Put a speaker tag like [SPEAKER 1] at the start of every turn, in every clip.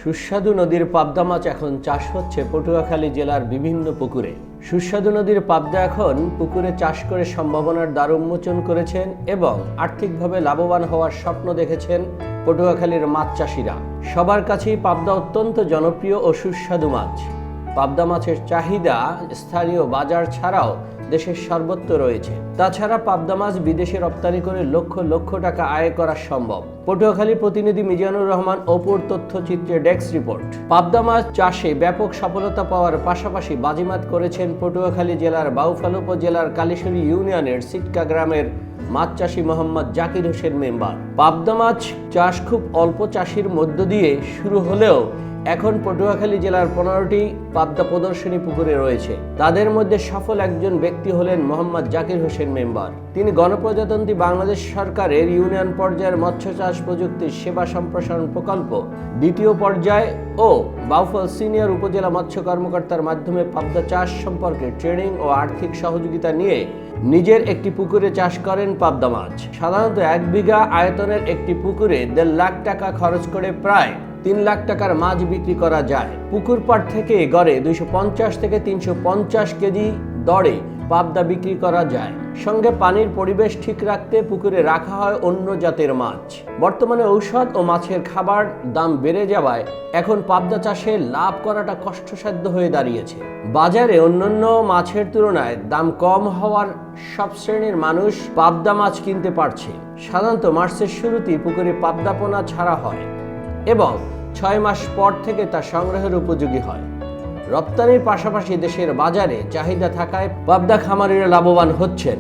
[SPEAKER 1] সুস্বাদু নদীর পাবদা মাছ এখন চাষ হচ্ছে পটুয়াখালী জেলার বিভিন্ন পুকুরে। সুস্বাদু নদীর পাবদা এখন পুকুরে চাষ করে সম্ভাবনার দ্বার উন্মোচন করেছেন এবং আর্থিকভাবে লাভবান হওয়ার স্বপ্ন দেখেছেন পটুয়াখালীর মাছ চাষিরা। সবার কাছেই পাবদা অত্যন্ত জনপ্রিয় ও সুস্বাদু মাছ। পাবদা মাছের চাহিদা স্থানীয় বাজার ছাড়াও দেশের সর্বত্র রয়েছে। তাছাড়া পাবদা মাছ বিদেশে রপ্তানি করে লক্ষ লক্ষ টাকা আয় করা সম্ভব। পটুয়াখালী প্রতিনিধি মিজানুর রহমান অপুর তথ্যচিত্রে ডেস্ক রিপোর্ট। পাবদা মাছ চাষে ব্যাপক সফলতা পাওয়ার পাশাপাশি বাজিমাত করেছেন পটুয়াখালী জেলার বাউফল উপজেলার কালীশ্বরী ইউনিয়নের সিটকা গ্রামের মাছ চাষী মোহাম্মদ জাকির হোসেন মেম্বার। পাবদা মাছ চাষ খুব অল্প চাষির মধ্য দিয়ে শুরু হলেও এখন পটুয়াখালী জেলার 15টি পাবদা প্রদর্শনী পুকুরে রয়েছে। তাদের মধ্যে সফল একজন ব্যক্তি হলেন মোহাম্মদ জাকির হোসেন মেম্বার। তিনি গণপ্রজাতন্ত্রী বাংলাদেশ সরকারের ইউনিয়ন পর্যায়ের মৎস্য চাষ প্রযুক্তির সেবা সম্প্রসারণ প্রকল্প দ্বিতীয় পর্যায় ও বাউফল সিনিয়র উপজেলা মৎস্য কর্মকর্তার মাধ্যমে পাবদা চাষ সম্পর্কে ট্রেনিং ও আর্থিক সহযোগিতা নিয়ে নিজের একটি পুকুরে চাষ করেন পাবদা মাছ। সাধারণত 1 বিঘা আয়তনের একটি পুকুরে 1.5 লাখ টাকা খরচ করে প্রায় 3 লাখ টাকার মাছ বিক্রি করা যায়। পুকুর পাড় থেকে গড়ে 250 থেকে 350 কেজি দরে পাবদা বিক্রি করা যায়। সঙ্গে পানির পরিবেশ ঠিক রাখতে পুকুরে রাখা হয় অন্য জাতের মাছ। বর্তমানে ঔষধ ও মাছের খাবার দাম বেড়ে যাওয়ায় এখন পাবদা চাষে লাভ করাটা কষ্টসাধ্য হয়ে দাঁড়িয়েছে। বাজারে অন্যান্য মাছের তুলনায় দাম কম হওয়ার সব শ্রেণীর মানুষ পাবদা মাছ কিনতে পারছে। সাধারণত মার্চের শুরুতেই পুকুরে পাবদা পোনা ছাড়া হয় এবং 6 মাস পর থেকে তা সংগ্রহের উপযোগী হয়। রপ্তানির পাশাপাশি দেশের বাজারে চাহিদা থাকায় পাবদা খামারিরা লাভবান হচ্ছেন।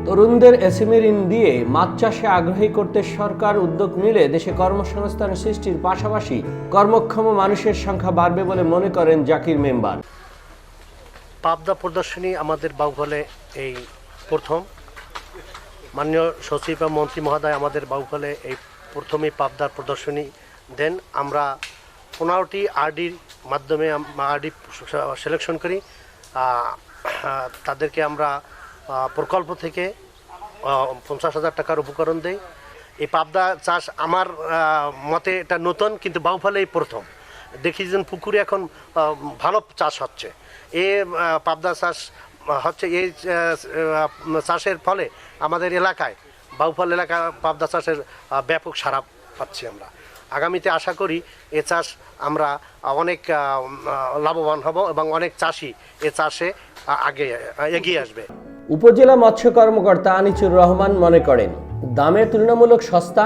[SPEAKER 1] তরুণদের এসএমই ঋণ দিয়ে মাছ চাষে আগ্রহী করতে সরকার উদ্যোগ নিলে দেশে কর্মসংস্থান সৃষ্টির পাশাপাশি কর্মক্ষম মানুষের সংখ্যা বাড়বে বলে মনে করেন জাকির মেম্বার।
[SPEAKER 2] পাবদা প্রদর্শনী আমাদের বাউফলে এই প্রথম। মাননীয় সচিব এবং মন্ত্রী মহোদয় আমাদের বাউফলে এই প্রথমেই পাবদার প্রদর্শনী দেন। আমরা 15টি আরডির মাধ্যমে আরডি সিলেকশন করি। তাদেরকে আমরা প্রকল্প থেকে 50,000 টাকার উপকরণ দেই। এই পাবদা চাষ আমার মতে এটা নতুন, কিন্তু বাউফলে এই প্রথম দেখি যে পুকুরে এখন ভালো চাষ হচ্ছে। এই পাবদা চাষ হচ্ছে, এই চাষের ফলে আমাদের এলাকায় বাউফল এলাকা পাবদা চাষের ব্যাপক সাড়া পাচ্ছি আমরা। আগামীতে আশা করি এ চাষ আমরা অনেক লাভবান হব এবং অনেক চাষি এ চাষে এগিয়ে আসবে।
[SPEAKER 1] উপজেলা মৎস্য কর্মকর্তা আনিসুর রহমান মনে করেন, দামে তুলনামূলক সস্তা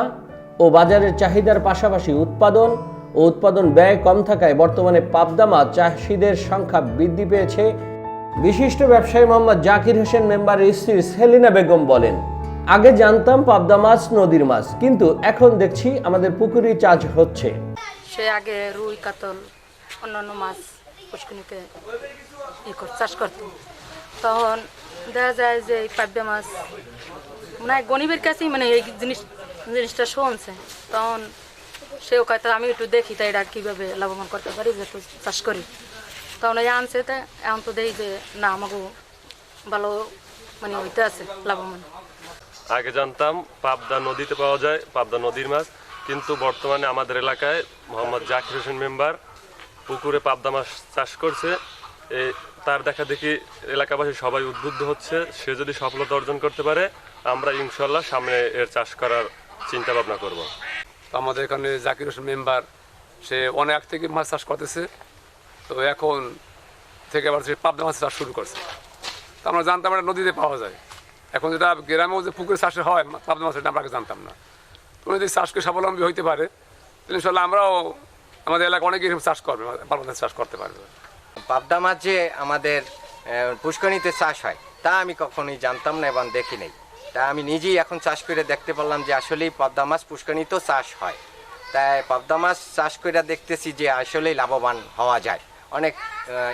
[SPEAKER 1] ও বাজারের চাহিদার পাশাপাশি উৎপাদন ব্যয় কম থাকায় বর্তমানে পাবদা মাছ চাষিদের সংখ্যা বৃদ্ধি পেয়েছে। বিশিষ্ট ব্যবসায়ী মোহাম্মদ জাকির হোসেন মেম্বারের স্ত্রী সেলিনা বেগম বলেন, আগে জানতাম পাবদা মাছ নদীর মাছ, কিন্তু এখন দেখছি আমাদের পুকুরে চাষ হচ্ছে।
[SPEAKER 3] সে আগে রুই কাতল অন্যান্য মাছ পুষ্করিণীতে চাষ করত, তখন দেখা যায় যে এই পাবদা মাছ মানে গণিবের কাছেই মানে এই জিনিসটা শুনছে, তখন সেও কয় আমি একটু দেখি তাই এটা কীভাবে লাভবান করতে পারি, যে একটু চাষ করি। তখন এই আনছে, তা এখন তো দেখি যে না আমাকে ভালো মানে হইতে আছে লাভবান।
[SPEAKER 4] আগে জানতাম পাবদা নদীতে পাওয়া যায়, পাবদা নদীর মাছ, কিন্তু বর্তমানে আমাদের এলাকায় মোহাম্মদ জাকির হোসেন মেম্বার পুকুরে পাবদা মাছ চাষ করছে। তার দেখা দেখি এলাকাবাসী সবাই উদ্বুদ্ধ হচ্ছে। সে যদি সফলতা অর্জন করতে পারে, আমরা ইনশাল্লাহ সামনে এর চাষ করার চিন্তা ভাবনা করব।
[SPEAKER 5] আমাদের এখানে জাকির হোসেন মেম্বার সে অনেক থেকে মাছ চাষ করতেছে, তো এখন থেকে আবার সে পাবদা মাছ চাষ শুরু করছে। তো আমরা জানতাম এটা নদীতে পাওয়া যায়, এখন যেটা গ্রামেও যে পুকুরে চাষে হয় পাবদা মাছ, এটা আমরা জানতাম না। তো যদি চাষকে স্বাবলম্বী হইতে পারে তাহলে ইনশাল্লাহ আমরাও আমাদের এলাকা অনেকে চাষ করবে, পাবদা মাছ চাষ করতে পারবে।
[SPEAKER 6] পাবদা মাছ যে আমাদের পুষ্করিণীতে চাষ হয় তা আমি কখনোই জানতাম না এবং দেখি নাই। তা আমি নিজেই এখন চাষ করে দেখতে পারলাম যে আসলেই পাবদা মাছ পুষ্করিণীতেও চাষ হয়। তাই পাবদা মাছ চাষ করে দেখতেছি যে আসলেই লাভবান হওয়া যায়, অনেক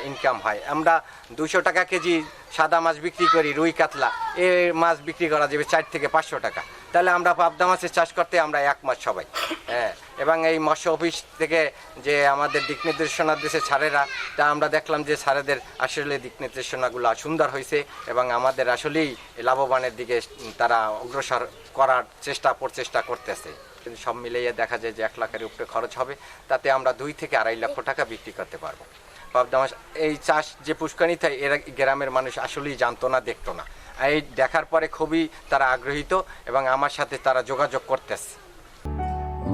[SPEAKER 6] ইনকাম হয়। আমরা 200 টাকা কেজি সাদা মাছ বিক্রি করি, রুই কাতলা এই মাছ বিক্রি করা যাবে 4 থেকে 500 টাকা। তাহলে আমরা পাবদা মাছের চাষ করতে আমরা এক মাস সবাই। হ্যাঁ, এবং এই মৎস্য অফিস থেকে যে আমাদের দিক নির্দেশনা দিয়েছে স্যারেরা, তা আমরা দেখলাম যে স্যারেদের আসলে দিক নির্দেশনাগুলো সুন্দর হয়েছে এবং আমাদের আসলেই লাভবানের দিকে তারা অগ্রসর করার প্রচেষ্টা করতেছে। কিন্তু সব মিলিয়ে দেখা যায় যে 1 লাখের উপরে খরচ হবে, তাতে আমরা 2 থেকে 2.5 লক্ষ টাকা বিক্রি করতে পারবো। পাবদা মাছ এই চাষ যে পুষ্করিণীতে এরা গ্রামের মানুষ আসলেই জানতো না, দেখতো না। এই দেখার পরে খুবই তারা আগ্রহীত এবং আমার সাথে তারা যোগাযোগ করতেছে।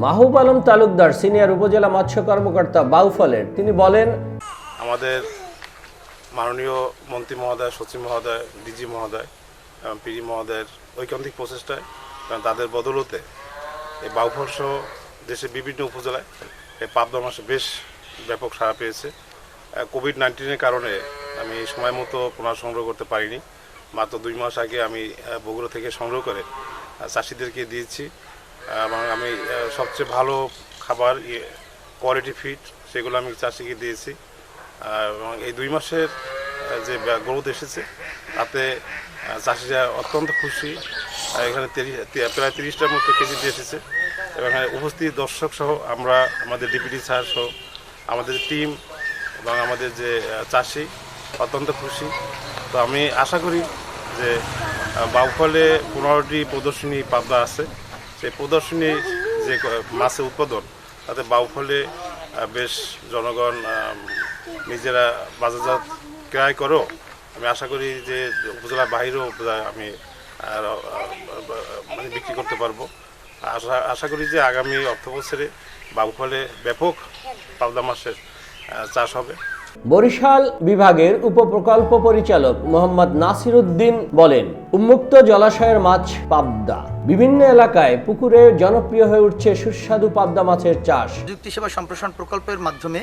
[SPEAKER 1] মাহবুব আলম তালুকদার, সিনিয়র উপজেলা মৎস্য কর্মকর্তা বাউফলের, তিনি বলেন,
[SPEAKER 7] আমাদের মাননীয় মন্ত্রী মহোদয়, সচিব মহোদয়, ডিজি মহোদয় এবং পিডি মহোদয়ের ঐকান্তিক প্রচেষ্টায় এবং তাদের বদৌলতে এই বাউফল সহ দেশের বিভিন্ন উপজেলায় এই পাবদা মাছ বেশ ব্যাপক সাড়া পেয়েছে। কোভিড-19-এর কারণে আমি সময় মতো পোনা সংগ্রহ করতে পারিনি। মাত্র 2 মাস আগে আমি বগুড়া থেকে সংগ্রহ করে চাষিদেরকে দিয়েছি এবং আমি সবচেয়ে ভালো খাবার, কোয়ালিটি ফিড, সেগুলো আমি চাষিকে দিয়েছি। এবং এই 2 মাসের যে গ্রোথ এসেছে তাতে চাষিরা অত্যন্ত খুশি। এখানে প্রায় 30টার মতো কেজিতে এসেছে এবং এখানে উপস্থিত দর্শক সহ আমরা, আমাদের ডিপিটি স্যার সহ আমাদের টিম এবং আমাদের যে চাষি অত্যন্ত খুশি। তো আমি আশা করি যে বাউফলে 15টি প্রদর্শনী পাবদা আছে, সেই প্রদর্শনী যে মাছের উৎপাদন তাতে বাউফলে বেশ জনগণ নিজেরা বাজারজাত ক্রয় করো। আমি আশা করি যে উপজেলার বাইরেও আমি মানে বিক্রি করতে পারবো। আশা করি যে আগামী অর্থবছরে বাউফলে ব্যাপক পাবদা মাছের চাষ হবে।
[SPEAKER 1] বরিশাল বিভাগের উপপ্রকল্প পরিচালক মোহাম্মদ নাসির উদ্দিন বলেন, উন্মুক্ত জলাশয়ের মাছ পাবদা বিভিন্ন এলাকায় পুকুরে জনপ্রিয় হয়ে উঠছে সুস্বাদু পাবদা মাছের চাষ।
[SPEAKER 8] প্রযুক্তি সেবা সম্প্রসারণ প্রকল্পের মাধ্যমে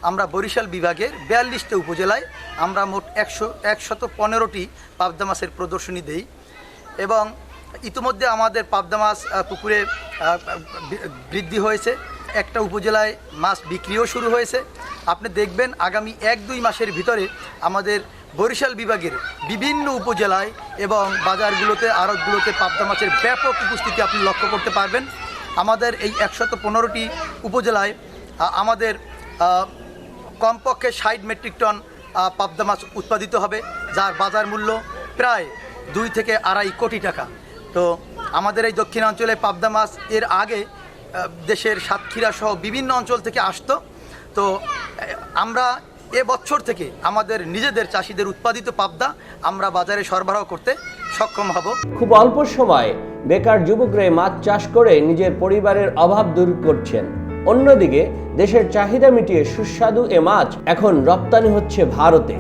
[SPEAKER 8] আমরা বরিশাল বিভাগের 42টি উপজেলায় আমরা মোট 115টি পাবদা মাছের প্রদর্শনী দেই এবং ইতিমধ্যে আমাদের পাবদা মাছ পুকুরে বৃদ্ধি হয়েছে। একটা উপজেলায় মাছ বিক্রিও শুরু হয়েছে। আপনি দেখবেন আগামী 1-2 মাসের ভিতরে আমাদের বরিশাল বিভাগের বিভিন্ন উপজেলায় এবং বাজারগুলোতে, আড়তগুলোতে পাবদা মাছের ব্যাপক উপস্থিতি আপনি লক্ষ্য করতে পারবেন। আমাদের এই 115টি উপজেলায় আমাদের কমপক্ষে 60 মেট্রিক টন পাবদা মাছ উৎপাদিত হবে, যার বাজার মূল্য প্রায় 2 থেকে 2.5 কোটি টাকা। তো আমাদের এই দক্ষিণাঞ্চলে পাবদা মাছ এর আগে দেশের সাতক্ষীরা সহ বিভিন্ন অঞ্চল থেকে আসতো। তো আমরা এবছর থেকে আমাদের নিজেদের চাষিদের উৎপাদিত পাবদা আমরা বাজারে সরবরাহ করতে সক্ষম হব।
[SPEAKER 1] খুব অল্প সময় বেকার যুবকরা মাছ চাষ করে নিজের পরিবারের অভাব দূর করছেন। অন্যদিকে দেশের চাহিদা মিটিয়ে সুস্বাদু এ মাছ এখন রপ্তানি হচ্ছে ভারতে।